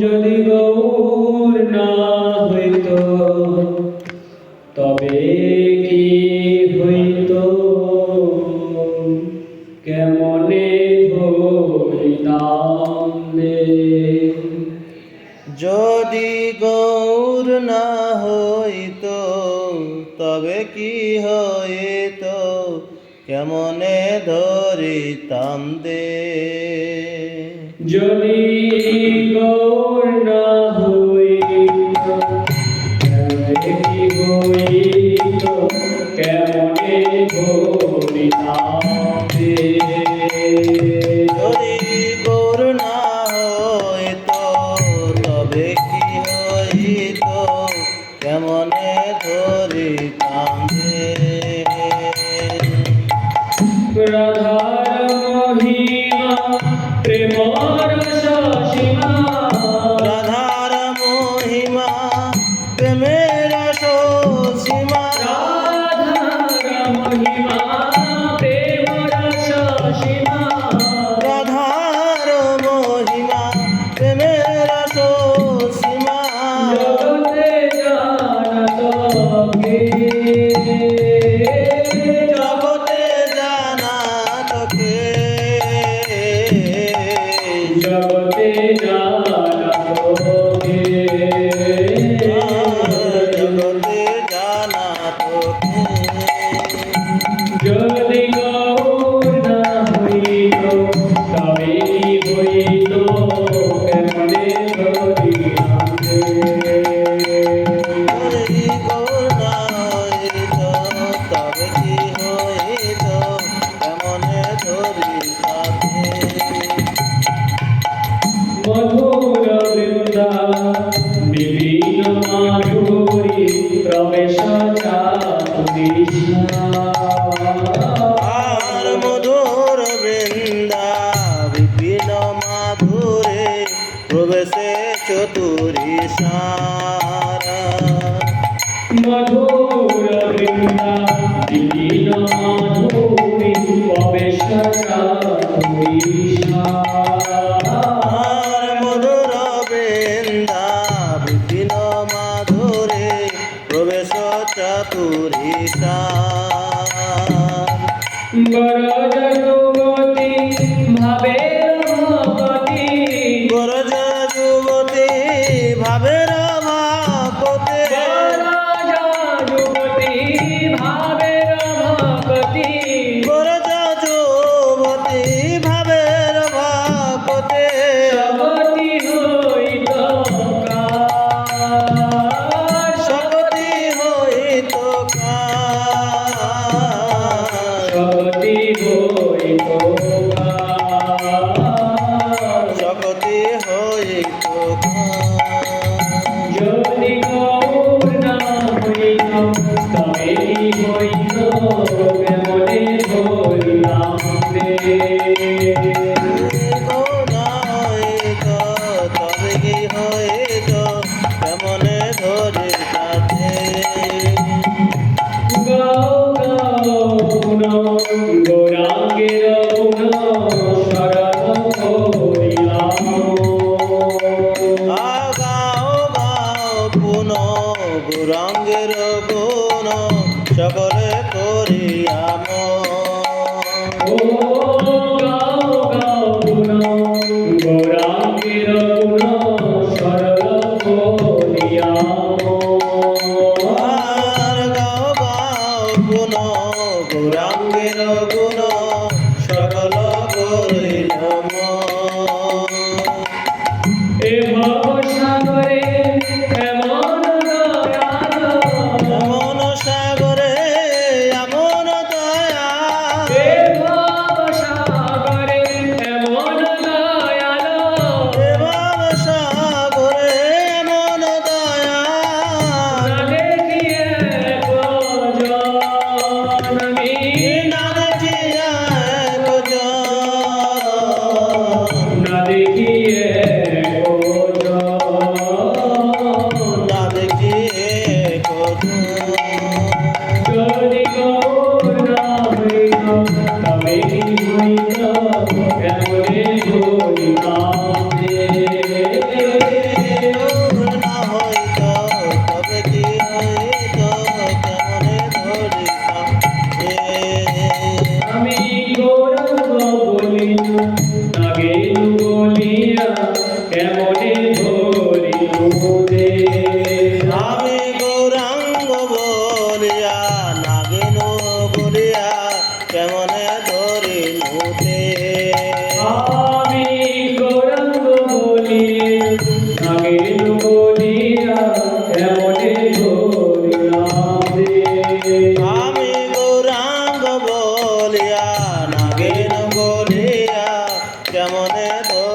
যদি গৌর না হইত তবে কি হইত, কেমনে ধরিতাম রে। যদি গৌর না হইত তবে কি হইত, কেমনে ধরিতাম দে। যদি গৌর না হইত তবে কি হইত, কেমনে ধরিতাম রে। যদি গৌর না হইত তবে কি হইত, কেমনে ধরিতাম দে। রাধার মহিমা প্রেম রস সীমা, রাধার মহিমা প্রেমের সীমা, রাধার মহিমা প্রেম রস সীমা, রাধার মহিমা প্রেমের সীমা। জগতে জানত কে, জগতে জানাত কে, জগতে জানত কে, জগতে জানাত কে। যদি গৌর না হইত তবে কি হইত, কেমনে ধরিতাম রে। যদি গৌর না হইত তবে কি হইত, কেমনে ধরিতাম দে। মধুর বৃন্দা বিভিন্ন মাধুরী প্রবেশ চাতুরীশা, আর মধুর বৃন্দা বিপিন মাধুরে প্রবেশে চতুরীশারা। মধুর বৃন্দা বিভিন্ন মাধুরী প্রবেশ চাতুরীশা, আর মধুর বৃন্দা বিপিন মাধুরে প্রবেশ চতুরীশা। গরজ যুবতী ভাবের ভগতি, গরজ যুবতী ভাবের ভাবতে, গরজ যুবতী ভাবের ভগতি, গরজ যুবতী ভাবের ভাবতে। সগতি হইত কার, শক্তি হইত কার, সগতি হইত কার। শক্তি হইত কার। যদি গৌর না হইত তবে কি হইত, কেমনে ধরিতাম রে। গৌর হইত তবে কি হইত, কেমনে ধরিতাম দে। গাও গাও গুণ গৌরাঙ্গের গুণ শরণ করিলাম। গাও গাও পুন গৌরাঙ্গের গুণ সকলে করিয়াম। ও গাও গাও গুণ গৌরাঙ্গের গুণ শরণ করিলাম। আর গাও গাও গুণ গৌরাঙ্গের গুণ সকল করিলাম। এ ভবসাগরে এমন দয়াল, এমন সাগরে এমন দয়া, এ ভবসাগরে এমন দয়াল, এমন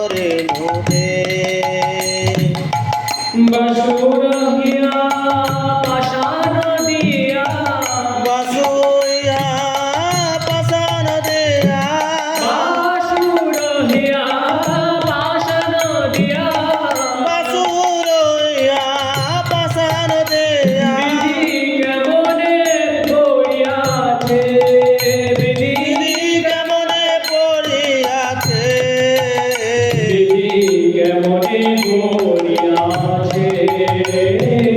করিনু হে বাসুর হিয়া পাষাণ দিয়া বাসুইয়া পাষাণ দেয়া বাসুর হিয়া পাষাণ দিয়া বাসুরইয়া পাষাণ দেয়া বিধি কেমনে পড়িয়াছে বিধি দিদি কেমনে পড়িয়াছে বিধি কেমনে পড়িয়াছে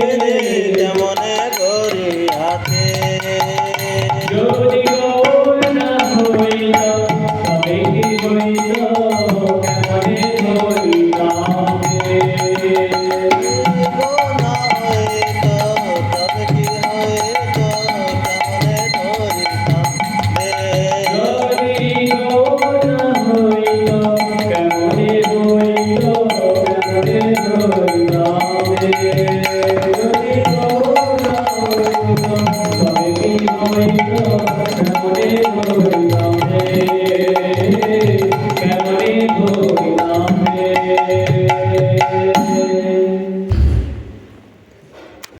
দিদি কেমনে করিয়াছে যদি গৌর না হইত তবে কি হইত কেমনে ধরিতামে না হইত তবে কি হইত কেমনে ধরিতাম যদি গৌর না হইত কেমনে হইত কেমনে ধরিতামে যদি গৌর না হইত তবে কি হইত কেমনে ধরিতামে কেমনে ধরিতামে